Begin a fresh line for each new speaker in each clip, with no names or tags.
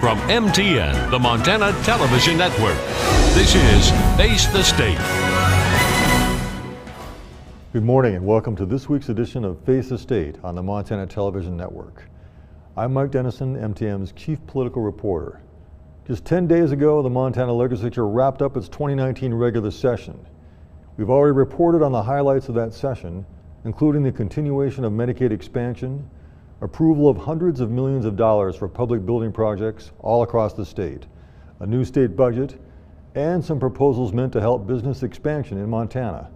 From MTN, the Montana Television Network, this is Face the State.
Good morning and welcome to this week's edition of Face the State on the Montana Television Network. I'm Mike Dennison, MTM's chief political reporter. Just 10 days ago, the Montana legislature wrapped up its 2019 regular session. We've already reported on the highlights of that session, including the continuation of Medicaid expansion, approval of hundreds of millions of dollars for public building projects all across the state, a new state budget, and some proposals meant to help business expansion in Montana.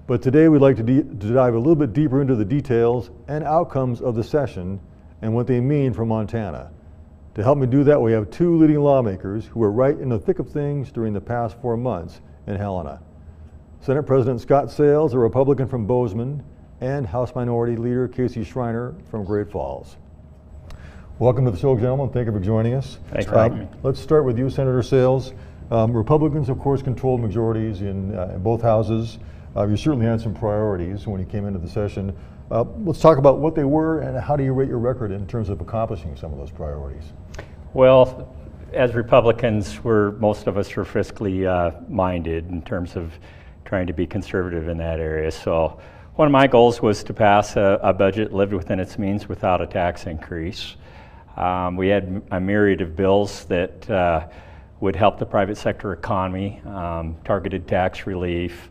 But today we'd like to dive a little bit deeper into the details and outcomes of the session and what they mean for Montana. To help me do that, we have two leading lawmakers who were right in the thick of things during the past 4 months in Helena. Senate President Scott Sales, a Republican from Bozeman, and House Minority Leader Casey Schreiner from Great Falls. Welcome to the show, gentlemen. Thank you for joining us.
Thanks for having me.
Let's start with you, Senator Sales. Republicans, of course, controlled majorities in both houses. You certainly had some priorities when you came into the session. Let's talk about what they were and how do you rate your record in terms of accomplishing some of those priorities?
Well, as Republicans, most of us were fiscally minded in terms of trying to be conservative in that area. So one of my goals was to pass a budget that lived within its means without a tax increase. We had a myriad of bills that would help the private sector economy, targeted tax relief,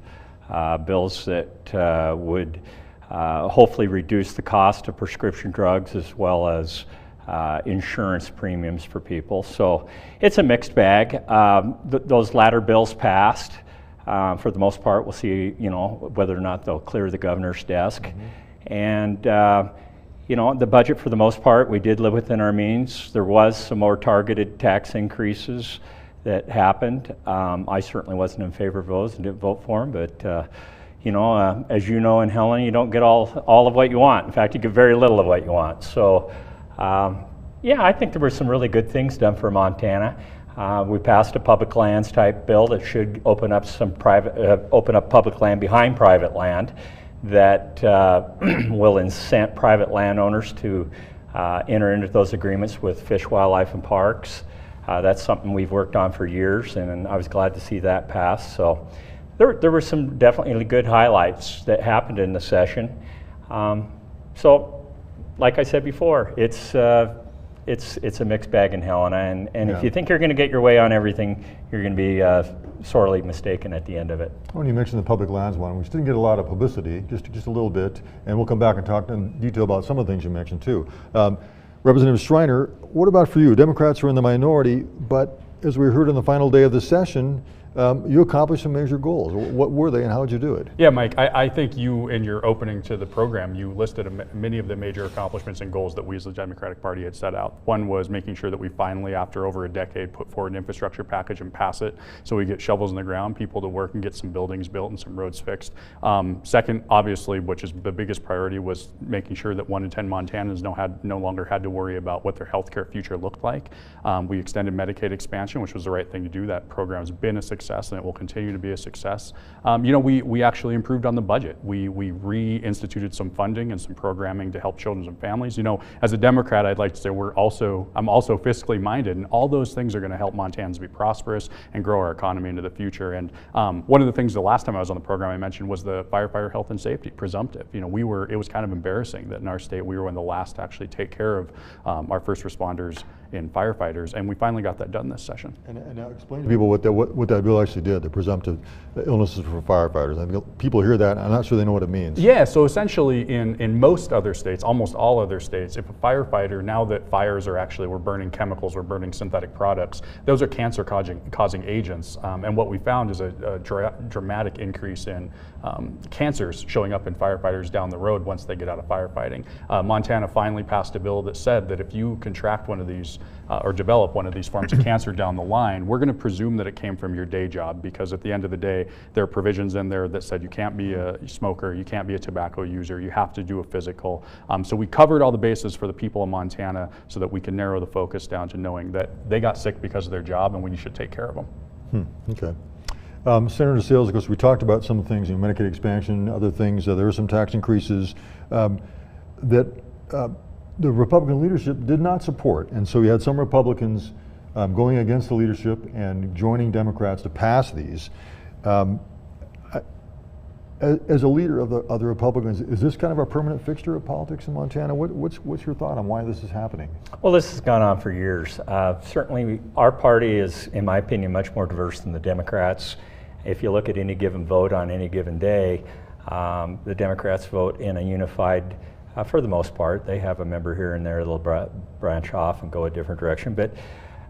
bills that would hopefully reduce the cost of prescription drugs as well as insurance premiums for people. So it's a mixed bag. Those latter bills passed. For the most part, we'll see, whether or not they'll clear the governor's desk. Mm-hmm. And, the budget for the most part, we did live within our means. There was some more targeted tax increases that happened. I certainly wasn't in favor of those and didn't vote for them, but as you know in Helena, you don't get all of what you want. In fact, you get very little of what you want. So, I think there were some really good things done for Montana. We passed a public lands type bill that should open up open up public land behind private land that will incent private landowners to enter into those agreements with Fish, Wildlife, and Parks. That's something we've worked on for years, and I was glad to see that pass. So there were some definitely good highlights that happened in the session. So, like I said before, it's a mixed bag in Helena, and if you think you're going to get your way on everything, you're going to be sorely mistaken at the end of it.
When you mentioned the public lands one, which didn't get a lot of publicity, just a little bit, and we'll come back and talk in detail about some of the things you mentioned too. Representative Schreiner, what about for you? Democrats are in the minority, but as we heard in the final day of the session, you accomplished some major goals. What were they and how did you do it?
Yeah, Mike, I think you, in your opening to the program, you listed many of the major accomplishments and goals that we as the Democratic Party had set out. One was making sure that we finally, after over a decade, put forward an infrastructure package and pass it so we get shovels in the ground, people to work and get some buildings built and some roads fixed. Second, obviously, which is the biggest priority, was making sure that 1 in 10 Montanans no longer had to worry about what their healthcare future looked like. We extended Medicaid expansion, which was the right thing to do. That program has been a success, and it will continue to be a success. We actually improved on the budget. We reinstituted some funding and some programming to help children and families. As a Democrat, I'd like to say I'm also fiscally minded, and all those things are going to help Montanans be prosperous and grow our economy into the future. And one of the things the last time I was on the program I mentioned was the firefighter health and safety, presumptive. It was kind of embarrassing that in our state we were one of the last to actually take care of our first responders and firefighters, and we finally got that done this session.
And now explain to people what that bill actually did, the presumptive illnesses for firefighters. I mean, people hear that, I'm not sure they know what it means.
Yeah, so essentially in most other states, almost all other states, if a firefighter, now that fires we're burning chemicals, we're burning synthetic products, those are cancer causing agents. And what we found is a dramatic increase in cancers showing up in firefighters down the road once they get out of firefighting. Montana finally passed a bill that said that if you contract one of these or develop one of these forms of cancer down the line, we're going to presume that it came from your day job, because at the end of the day, there are provisions in there that said you can't be a smoker, you can't be a tobacco user, you have to do a physical. So we covered all the bases for the people of Montana so that we can narrow the focus down to knowing that they got sick because of their job and we should take care of them.
Okay. Senator Sales, of course, we talked about some things, Medicaid expansion, other things. There were some tax increases that the Republican leadership did not support, and so you had some Republicans going against the leadership and joining Democrats to pass these. As a leader of the Republicans, is this kind of a permanent fixture of politics in Montana? What's your thought on why this is happening?
Well, this has gone on for years. Certainly, our party is, in my opinion, much more diverse than the Democrats. If you look at any given vote on any given day, the Democrats vote in a unified, for the most part. They have a member here and there, they'll branch off and go a different direction. But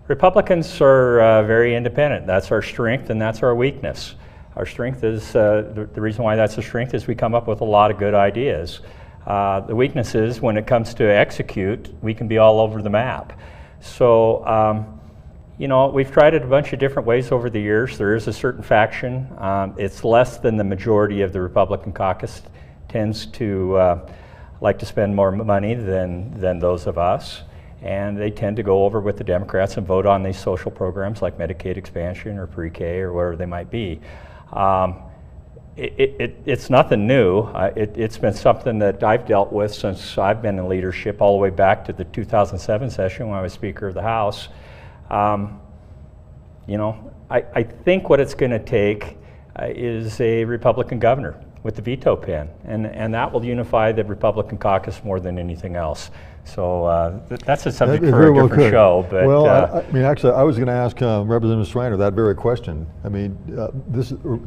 Republicans are very independent. That's our strength and that's our weakness. Our strength is, the reason why that's a strength is we come up with a lot of good ideas. The weakness is when it comes to execute, we can be all over the map. So, you know, we've tried it a bunch of different ways over the years. There is a certain faction. It's less than the majority of the Republican caucus tends to like to spend more money than those of us. And they tend to go over with the Democrats and vote on these social programs like Medicaid expansion or pre-K or whatever they might be. It's nothing new. It's been something that I've dealt with since I've been in leadership, all the way back to the 2007 session when I was Speaker of the House. You know, I think what it's going to take is a Republican governor with the veto pen, and that will unify the Republican caucus more than anything else. So that's a subject for a different show. But
well, I mean, actually, I was going to ask Representative Schreiner that very question. I mean,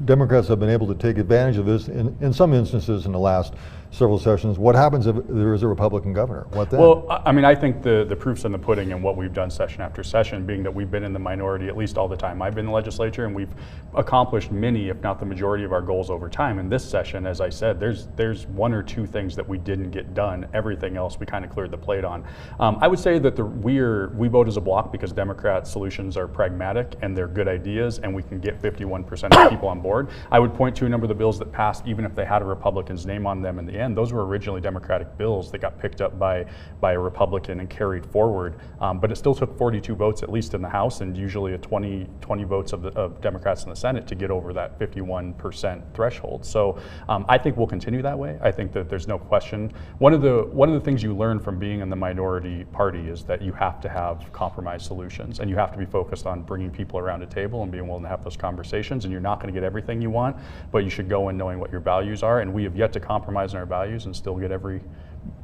Democrats have been able to take advantage of this in some instances in the last several sessions. What happens if there is a Republican governor? What then?
Well, I mean, I think the proof's in the pudding in what we've done session after session, being that we've been in the minority at least all the time I've been in the legislature, and we've accomplished many, if not the majority of our goals over time. In this session, as I said, there's one or two things that we didn't get done. Everything else we kind of cleared the plate on. I would say that we vote as a block because Democrat solutions are pragmatic and they're good ideas, and we can get 51% of people on board. I would point to a number of the bills that passed, even if they had a Republican's name on them in the end. Those were originally Democratic bills that got picked up by a Republican and carried forward, but it still took 42 votes at least in the House, and usually a 20 votes of Democrats in the Senate to get over that 51% threshold. So I think we'll continue that way. I think that there's no question. One of the things you learn from being in the minority party is that you have to have compromise solutions, and you have to be focused on bringing people around a table and being willing to have those conversations. And you're not going to get everything you want, but you should go in knowing what your values are. And we have yet to compromise on our values and still get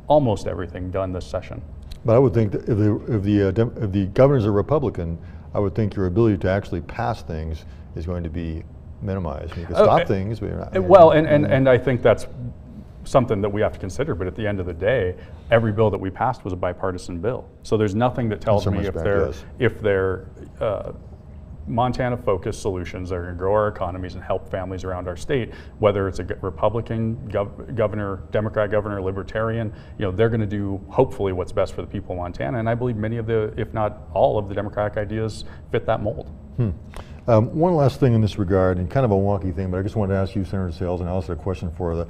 almost everything done this session.
But I would think that if the governor's a Republican, I would think your ability to actually pass things is going to be minimized. You can stop things, but you're not.
Well, and I think that's something that we have to consider, but at the end of the day, every bill that we passed was a bipartisan bill. So there's nothing that tells me if they're Montana-focused solutions that are going to grow our economies and help families around our state, whether it's a Republican governor, Democrat governor, Libertarian, you know, they're going to do hopefully what's best for the people of Montana. And I believe many of the, if not all of the Democratic ideas fit that mold.
One last thing in this regard, and kind of a wonky thing, but I just wanted to ask you, Senator Sales, and I also had a question for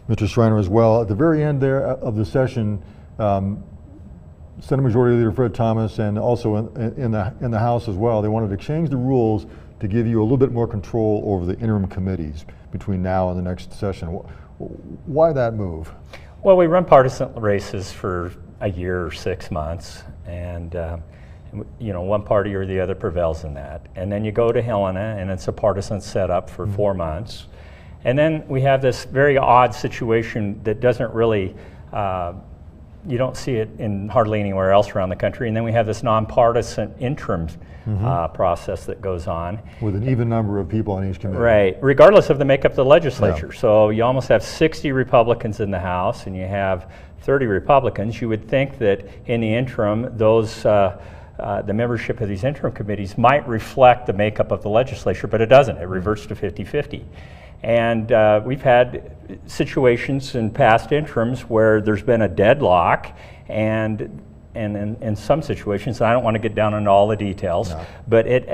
Mr. Schreiner as well. At the very end there of the session, Senate Majority Leader Fred Thomas, and also in the House as well, they wanted to change the rules to give you a little bit more control over the interim committees between now and the next session. Why that move?
Well, we run partisan races for a year or 6 months, and you know, one party or the other prevails in that. And then you go to Helena, and it's a partisan setup for 4 months. And then we have this very odd situation that doesn't really, you don't see it in hardly anywhere else around the country. And then we have this nonpartisan interim process that goes on.
With an even number of people on each committee.
Right, regardless of the makeup of the legislature. Yeah. So you almost have 60 Republicans in the House, and you have 30 Republicans. You would think that in the interim, those the membership of these interim committees might reflect the makeup of the legislature, but it doesn't. It reverts to 50-50. And we've had situations in past interims where there's been a deadlock, and in some situations, and I don't want to get down into all the details, but it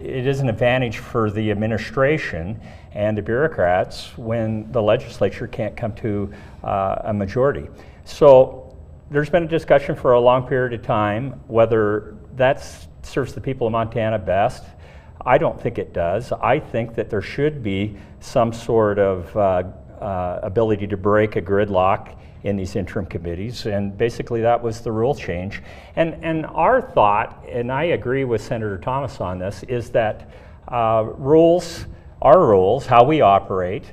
is an advantage for the administration and the bureaucrats when the legislature can't come to a majority. So there's been a discussion for a long period of time whether that serves the people of Montana best. I don't think it does. I think that there should be some sort of ability to break a gridlock in these interim committees, and basically that was the rule change. And our thought, and I agree with Senator Thomas on this, is that our rules, how we operate,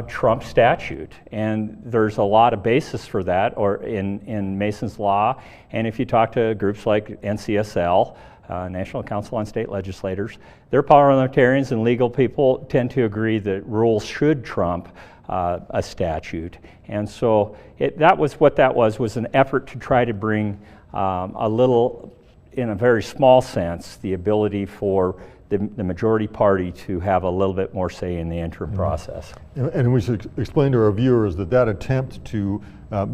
trump statute, and there's a lot of basis for that, or in Mason's Law. And if you talk to groups like NCSL, National Council on State Legislators, their parliamentarians and legal people tend to agree that rules should trump a statute. And so that was what that was an effort to try to bring a little, in a very small sense, the ability for the majority party to have a little bit more say in the interim process.
And we should explain to our viewers that that attempt to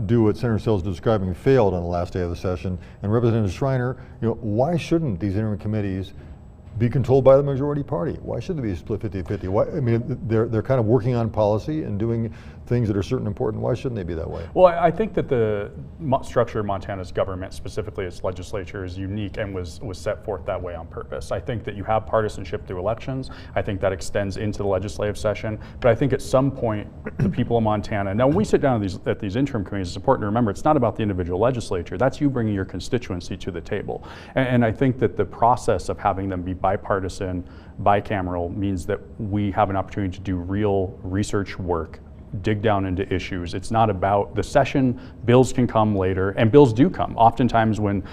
do what Senator Sells is describing failed on the last day of the session. And Representative Schreiner, why shouldn't these interim committees be controlled by the majority party? Why should they be split 50-50? I mean, they're kind of working on policy and doing things that are certain important. Why shouldn't they be that way?
Well, I think that the structure of Montana's government, specifically its legislature, is unique and was set forth that way on purpose. I think that you have partisanship through elections. I think that extends into the legislative session. But I think at some point, the people of Montana, now when we sit down at these interim committees, it's important to remember it's not about the individual legislature. That's you bringing your constituency to the table. And I think that the process of having them be bipartisan, bicameral, means that we have an opportunity to do real research work, dig down into issues. It's not about the session. Bills can come later, and bills do come. Oftentimes when,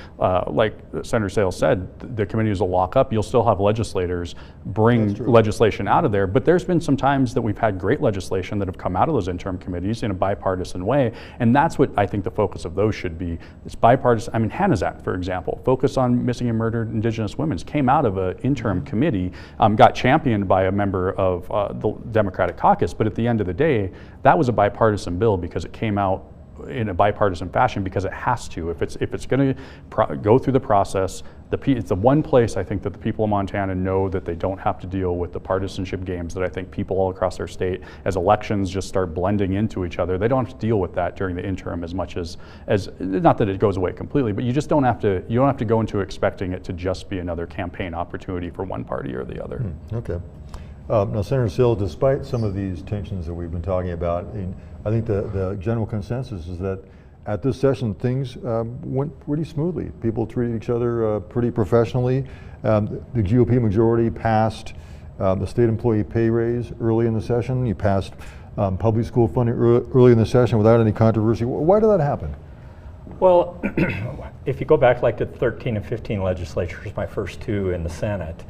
like Senator Sales said, the committees will lock up, you'll still have legislators bring legislation out of there. But there's been some times that we've had great legislation that have come out of those interim committees in a bipartisan way, and that's what I think the focus of those should be. It's bipartisan. I mean, Hannah's Act, for example, focus on missing and murdered Indigenous women, came out of an interim committee, got championed by a member of the Democratic caucus, but at the end of the day, that was a bipartisan bill because it came out in a bipartisan fashion because it has to. If it's going to go through the process, it's the one place I think that the people of Montana know that they don't have to deal with the partisanship games that I think people all across their state, as elections just start blending into each other, they don't have to deal with that during the interim as much as not that it goes away completely, but you just don't have to. You don't have to go into expecting it to just be another campaign opportunity for one party or the other.
Okay. Now, Senator Sills, despite some of these tensions that we've been talking about, I think the general consensus is that at this session things went pretty smoothly. People treated each other pretty professionally. The GOP majority passed the state employee pay raise early in the session. You passed public school funding early in the session without any controversy. Why did that happen?
Well, if you go back like to 13 and 15 legislatures, my first two in the Senate,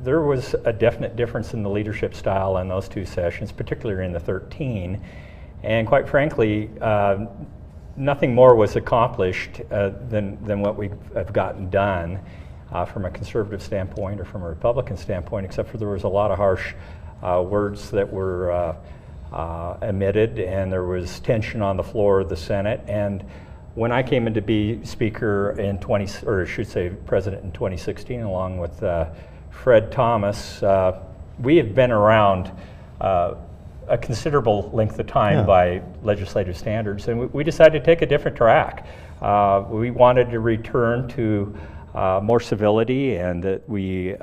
there was a definite difference in the leadership style in those two sessions, particularly in the 13. And quite frankly, nothing more was accomplished than what we have gotten done from a conservative standpoint or from a Republican standpoint, except for there was a lot of harsh words that were emitted, and there was tension on the floor of the Senate. And when I came in to be Speaker in President in 2016, along with Fred Thomas, we have been around a considerable length of time by legislative standards, and we decided to take a different track. We wanted to return to more civility, and that we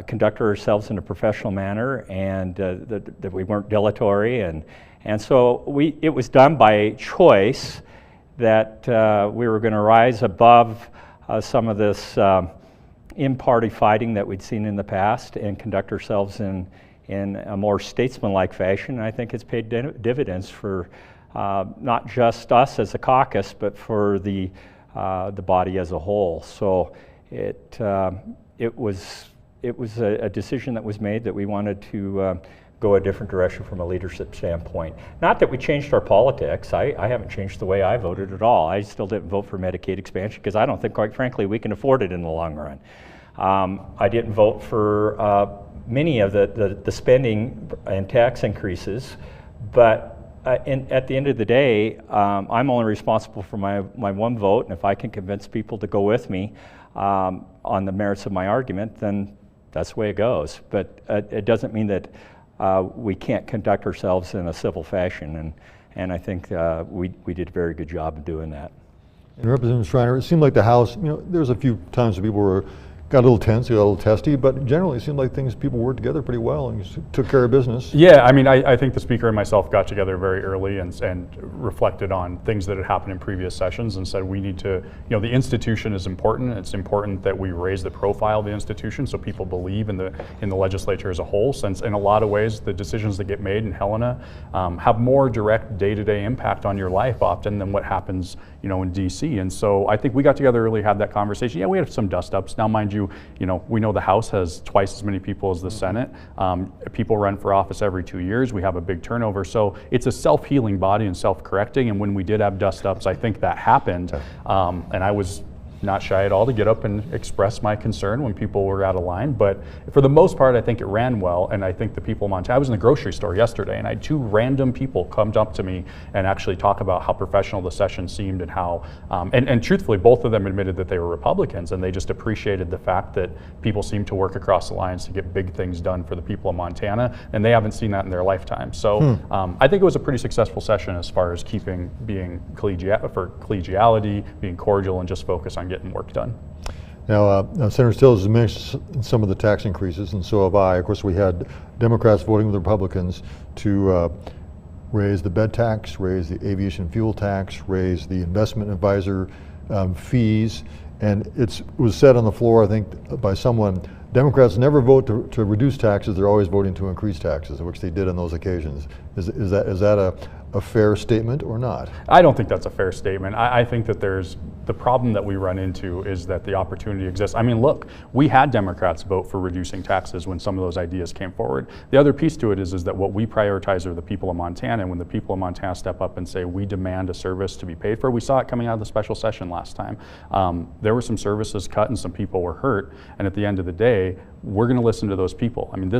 conduct ourselves in a professional manner, and that we weren't dilatory, and so it was done by choice that we were going to rise above some of this in-party fighting that we'd seen in the past and conduct ourselves in a more statesmanlike fashion. And I think it's paid dividends for not just us as a caucus, but for the body as a whole. So it was a decision that was made that we wanted to go a different direction from a leadership standpoint. Not that we changed our politics. I haven't changed the way I voted at all. I still didn't vote for Medicaid expansion because I don't think, quite frankly, we can afford it in the long run. I didn't vote for many of the spending and tax increases, but at the end of the day, I'm only responsible for my one vote, and if I can convince people to go with me on the merits of my argument, then that's the way it goes. But it doesn't mean that we can't conduct ourselves in a civil fashion, and I think we did a very good job of doing that.
And Representative Schreiner, it seemed like the House, there's a few times that people were got a little tense, got a little testy, but generally it seemed like people worked together pretty well and took care of business.
Yeah, I mean, I think the speaker and myself got together very early and reflected on things that had happened in previous sessions and said we need to, the institution is important. It's important that we raise the profile of the institution so people believe in the legislature as a whole, since in a lot of ways the decisions that get made in Helena have more direct day-to-day impact on your life often than what happens, in DC. And so I think we got together early, had that conversation. Yeah, we had some dust-ups. Now, mind you, we know the House has twice as many people as the Senate. People run for office every 2 years. We have a big turnover. So it's a self-healing body and self-correcting. And when we did have dust-ups, I think that happened. And I was not shy at all to get up and express my concern when people were out of line. But for the most part, I think it ran well. And I think the people in Montana, I was in the grocery store yesterday and I had 2 random people come up to me and actually talk about how professional the session seemed and how, and truthfully, both of them admitted that they were Republicans and they just appreciated the fact that people seem to work across the lines to get big things done for the people of Montana. And they haven't seen that in their lifetime. So I think it was a pretty successful session as far as being collegiality, being cordial, and just focus on getting work done.
Now, Senator Stills has mentioned some of the tax increases, and so have I. Of course, we had Democrats voting with Republicans to raise the bed tax, raise the aviation fuel tax, raise the investment advisor fees, and it was said on the floor, I think, by someone, Democrats never vote to reduce taxes, they're always voting to increase taxes, which they did on those occasions. Is that a fair statement or not?
I don't think that's a fair statement. I think that the problem that we run into is that the opportunity exists. I mean, look, we had Democrats vote for reducing taxes when some of those ideas came forward. The other piece to it is that what we prioritize are the people of Montana, and when the people of Montana step up and say we demand a service to be paid for, we saw it coming out of the special session last time. There were some services cut and some people were hurt, and at the end of the day, we're going to listen to those people. I mean,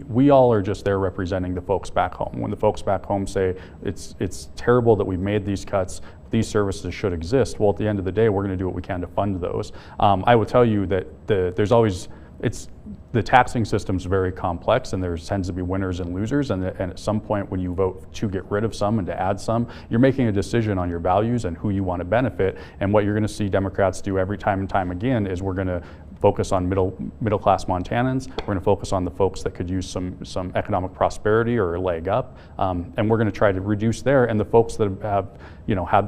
we all are just there representing the folks back home. When the folks back home say it's terrible that we've made these cuts, these services should exist, well, at the end of the day, we're going to do what we can to fund those. I will tell you that the taxing system's very complex, and there tends to be winners and losers, and at some point when you vote to get rid of some and to add some, you're making a decision on your values and who you want to benefit. And what you're going to see Democrats do every time and time again is we're going to focus on middle class Montanans. We're going to focus on the folks that could use some economic prosperity or a leg up, and we're going to try to reduce there. And the folks that have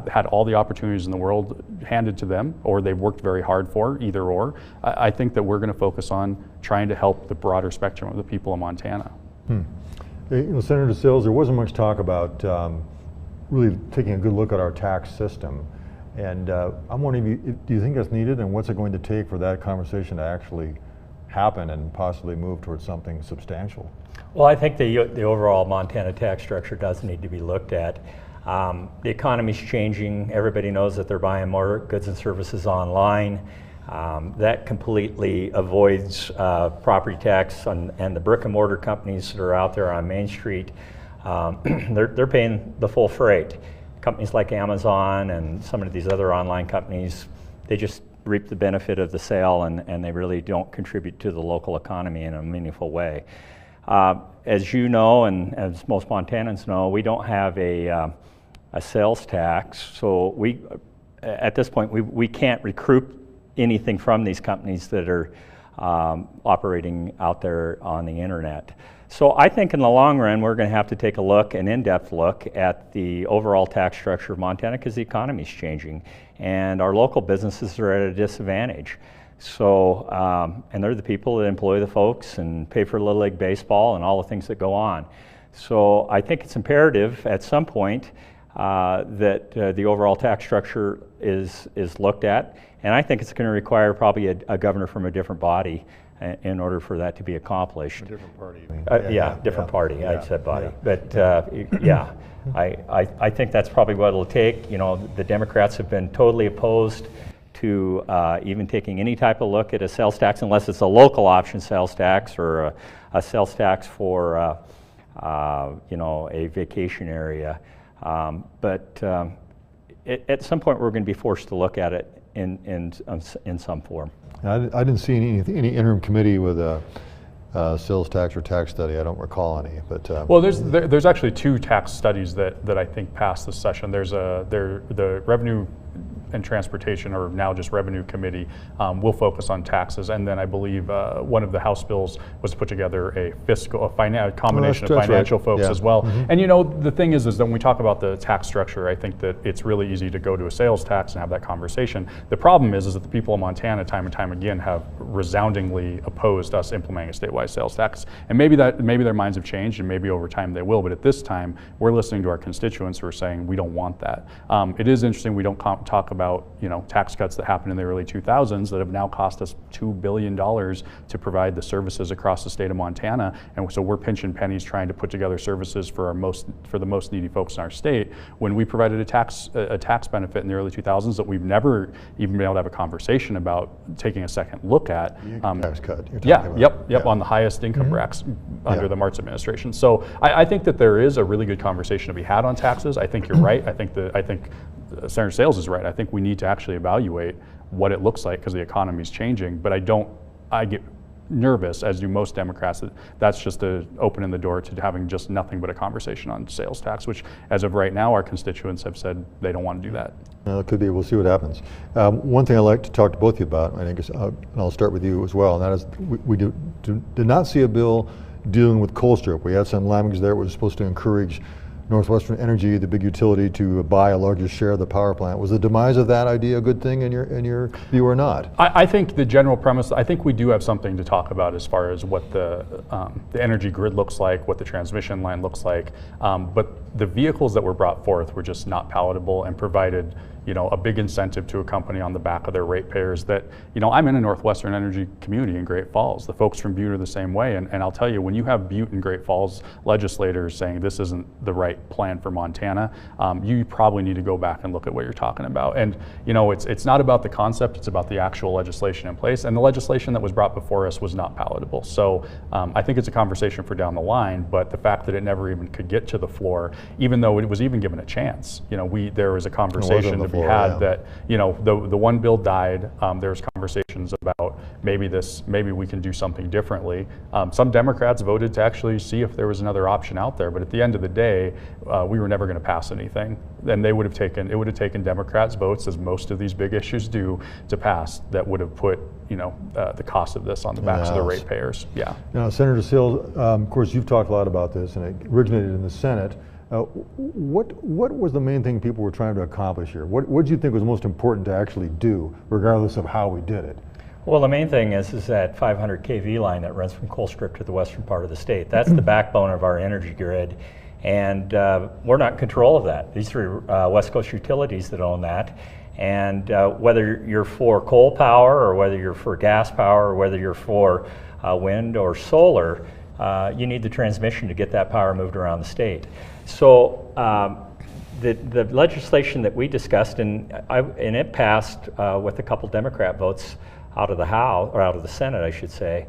had all the opportunities in the world handed to them, or they've worked very hard for, either or. I think that we're going to focus on trying to help the broader spectrum of the people of Montana.
Senator Stills, there wasn't much talk about really taking a good look at our tax system. And I'm wondering, do you think that's needed, and what's it going to take for that conversation to actually happen and possibly move towards something substantial?
Well, I think the overall Montana tax structure does need to be looked at. The economy's changing. Everybody knows that they're buying more goods and services online. That completely avoids property tax and the brick and mortar companies that are out there on Main Street. They're paying the full freight. Companies like Amazon and some of these other online companies, they just reap the benefit of the sale, and they really don't contribute to the local economy in a meaningful way. As you know, and as most Montanans know, we don't have a sales tax, so at this point we can't recoup anything from these companies that are operating out there on the internet. So I think in the long run, we're going to have to take a look, an in-depth look at the overall tax structure of Montana, because the economy is changing and our local businesses are at a disadvantage. So, and they're the people that employ the folks and pay for Little League baseball and all the things that go on. So I think it's imperative at some point that the overall tax structure is looked at, and I think it's going to require probably a governor from a different body in order for that to be accomplished.
A different party.
Different party. I said body, but
Yeah.
I think that's probably what it'll take. The Democrats have been totally opposed to even taking any type of look at a sales tax, unless it's a local option sales tax or a sales tax for a vacation area. But at some point, we're going to be forced to look at it in some form.
I didn't see any interim committee with a sales tax or tax study. I don't recall any. But
well, there's actually 2 tax studies that I think passed this session. There's the revenue and Transportation, or now just Revenue Committee, will focus on taxes. And then I believe one of the House bills was to put together a combination of financial folks as well. And you know, the thing is that when we talk about the tax structure, I think that it's really easy to go to a sales tax and have that conversation. The problem is that the people of Montana, time and time again, have resoundingly opposed us implementing a statewide sales tax. And maybe their minds have changed, and maybe over time they will. But at this time, we're listening to our constituents who are saying we don't want that. It is interesting we don't talk about, you know, tax cuts that happened in the early 2000s that have now cost us $2 billion to provide the services across the state of Montana. And so we're pinching pennies trying to put together services for the most needy folks in our state, when we provided a tax benefit in the early 2000s that we've never even been able to have a conversation about taking a second look at.
Tax cut. Yep,
on the highest income brackets under the Martz administration. So I think that there is a really good conversation to be had on taxes. I think you're right. I think Senator Sales is right. I think we need to actually evaluate what it looks like, because the economy is changing. But I get nervous, as do most Democrats, that's just opening the door to having just nothing but a conversation on sales tax, which as of right now, our constituents have said they don't want to do that.
It could be. We'll see what happens. One thing I'd like to talk to both of you about, I think, and I'll start with you as well, and that is we did not see a bill dealing with Colstrip. We had some language there that was supposed to encourage Northwestern Energy, the big utility, to buy a larger share of the power plant. Was the demise of that idea a good thing in your view, or not?
I think the general premise, I think we do have something to talk about as far as what the energy grid looks like, what the transmission line looks like, but the vehicles that were brought forth were just not palatable and provided, you know, a big incentive to a company on the back of their ratepayers that, you know, I'm in a Northwestern Energy community in Great Falls. The folks from Butte are the same way. And I'll tell you, when you have Butte and Great Falls legislators saying this isn't the right plan for Montana, you probably need to go back and look at what you're talking about. And, you know, it's not about the concept, it's about the actual legislation in place. And the legislation that was brought before us was not palatable. So I think it's a conversation for down the line, but the fact that it never even could get to the floor, even though it was even given a chance, you know, there was a conversation to be had that, you know, the one bill died. There's conversations about maybe we can do something differently. Some Democrats voted to actually see if there was another option out there, but at the end of the day, we were never going to pass anything. And it would have taken Democrats' votes, as most of these big issues do, to pass, that would have put, you know, the cost of this on the backs of the ratepayers. Yeah.
Now, Senator Sills, of course, you've talked a lot about this, and it originated in the Senate. What was the main thing people were trying to accomplish here? What did you think was most important to actually do, regardless of how we did it?
Well, the main thing is that 500 kV line that runs from Colstrip to the western part of the state. That's the backbone of our energy grid, and we're not in control of that. These are West Coast utilities that own that, and whether you're for coal power, or whether you're for gas power, or whether you're for wind or solar, you need the transmission to get that power moved around the state. So the legislation that we discussed, and it passed with a couple Democrat votes out of the House, or out of the Senate, I should say.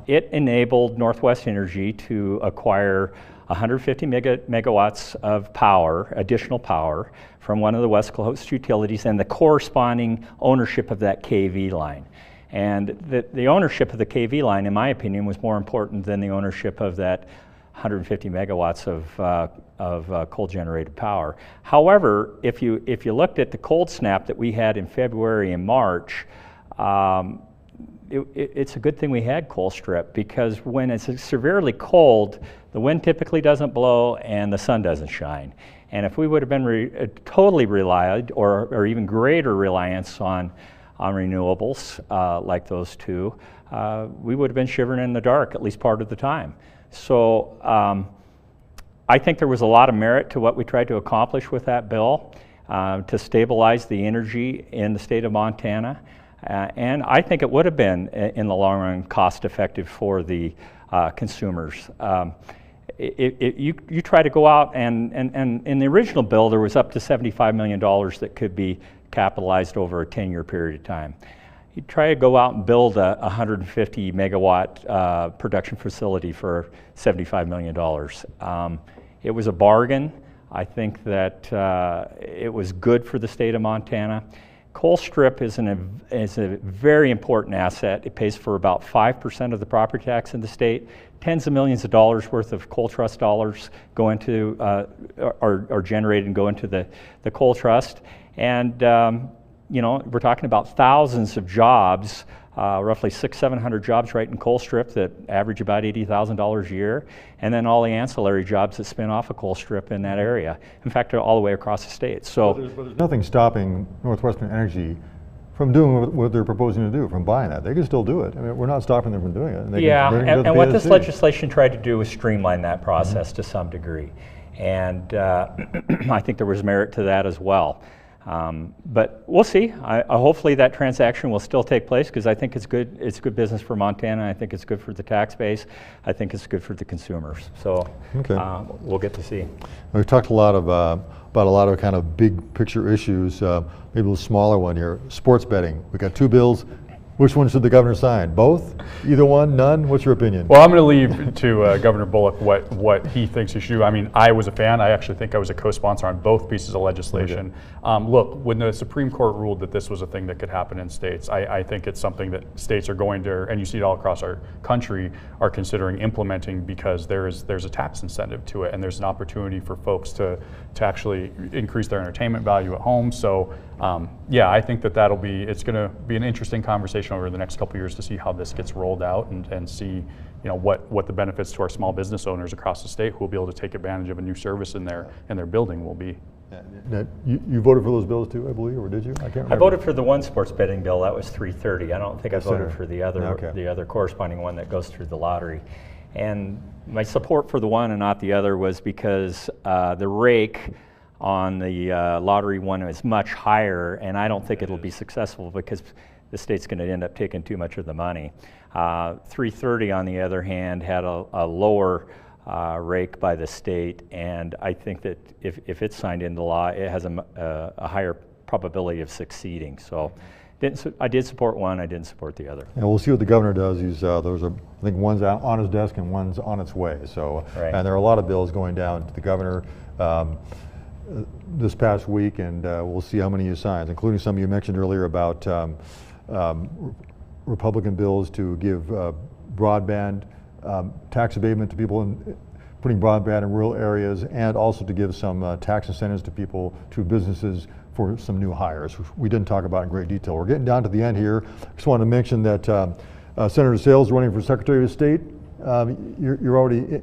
It enabled Northwest Energy to acquire 150 megawatts of power, additional power, from one of the West Coast utilities, and the corresponding ownership of that KV line. And the ownership of the KV line, in my opinion, was more important than the ownership of that 150 megawatts of coal-generated power. However, if you looked at the cold snap that we had in February and March, it's a good thing we had Colstrip, because when it's severely cold, the wind typically doesn't blow and the sun doesn't shine. And if we would have been totally relied, or even greater reliance on renewables like those two, we would have been shivering in the dark at least part of the time. So I think there was a lot of merit to what we tried to accomplish with that bill, to stabilize the energy in the state of Montana. And I think it would have been, in the long run, cost effective for the consumers. You try to go out and in the original bill there was up to $75 million that could be capitalized over a 10-year period of time. You try to go out and build a 150 megawatt production facility for $75 million. It was a bargain. I think that it was good for the state of Montana. Colstrip is a very important asset. It pays for about 5% of the property tax in the state. Tens of millions of dollars worth of coal trust dollars go into, are generated and go into the coal trust. And you know, we're talking about thousands of jobs, roughly 600-700 jobs right in Colstrip that average about $80,000 a year, and then all the ancillary jobs that spin off of Colstrip in that area. In fact, all the way across the state. So
but there's nothing stopping Northwestern Energy from doing what they're proposing to do, from buying that. They can still do it. I mean, we're not stopping them from doing it. And
yeah, and what this legislation tried to do was streamline that process to some degree. And I think there was merit to that as well. But we'll see. Hopefully that transaction will still take place, because I think it's good. It's good business for Montana. I think it's good for the tax base. I think it's good for the consumers. So we'll get to see.
We've talked a lot about a lot of kind of big picture issues. Maybe a smaller one here. Sports betting. We got two bills. Which one should the governor sign? Both? Either one? None? What's your opinion?
Well, I'm going to leave to Governor Bullock what he thinks he should do. I mean, I was a fan. I actually think I was a co-sponsor on both pieces of legislation. Okay. Look, when the Supreme Court ruled that this was a thing that could happen in states, I think it's something that states are going to, and you see it all across our country, are considering implementing, because there's a tax incentive to it, and there's an opportunity for folks to actually increase their entertainment value at home. So yeah, I think it's going to be an interesting conversation over the next couple of years to see how this gets rolled out, and see, you know, what the benefits to our small business owners across the state who will be able to take advantage of a new service in their building will be.
Now, you voted for those bills too, I believe, or did you? I can't remember.
I voted for the one sports betting bill. That was 330. I don't think I voted for the other corresponding one that goes through the lottery. And my support for the one and not the other was because the rake on the lottery one is much higher, and I don't think it'll be successful because the state's going to end up taking too much of the money. 330, on the other hand, had a lower rake by the state, and I think that if it's signed into law, it has a higher probability of succeeding. So I did support one, I didn't support the other.
And we'll see what the governor does. I think one's on his desk and one's on its way. So, and there are a lot of bills going down to the governor this past week, and we'll see how many he signs, including some you mentioned earlier about Republican bills to give broadband tax abatement to people putting broadband in rural areas, and also to give some tax incentives to businesses for some new hires, which we didn't talk about in great detail. We're getting down to the end here. Just wanted to mention that Senator Sales is running for Secretary of State. You're already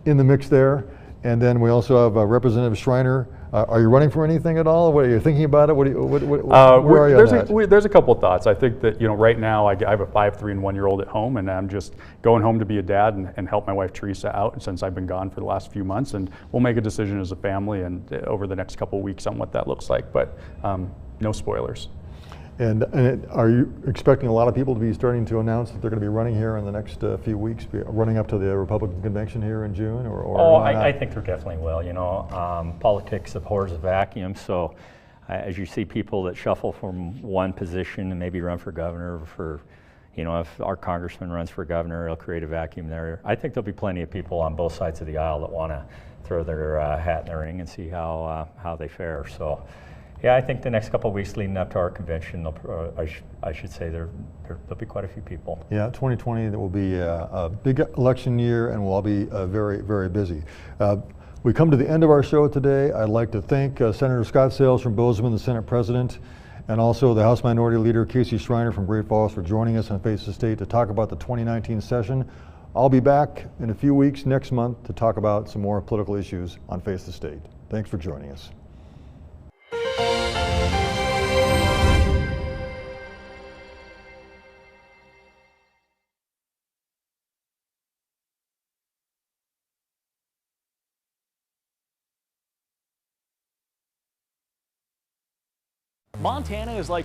in the mix there. And then we also have Representative Schreiner. Are you running for anything at all? What are you thinking about it? Where are you on that?
There's a couple of thoughts. I think that, you know, right now I have a 5, 3, and 1-year-old at home, and I'm just going home to be a dad and help my wife Teresa out since I've been gone for the last few months. And we'll make a decision as a family and over the next couple of weeks on what that looks like. But no spoilers.
And are you expecting a lot of people to be starting to announce that they're going to be running here in the next few weeks, running up to the Republican convention here in June?
I think there definitely will. You know, politics abhors a vacuum. So as you see people that shuffle from one position and maybe run for governor, you know, if our congressman runs for governor, it'll create a vacuum there. I think there'll be plenty of people on both sides of the aisle that want to throw their hat in the ring and see how they fare. So. Yeah, I think the next couple of weeks leading up to our convention, I should say there'll be quite a few people.
Yeah, 2020 that will be a big election year, and we'll all be very, very busy. We come to the end of our show today. I'd like to thank Senator Scott Sales from Bozeman, the Senate President, and also the House Minority Leader Casey Schreiner from Great Falls for joining us on Face the State to talk about the 2019 session. I'll be back in a few weeks next month to talk about some more political issues on Face the State. Thanks for joining us.
Montana is like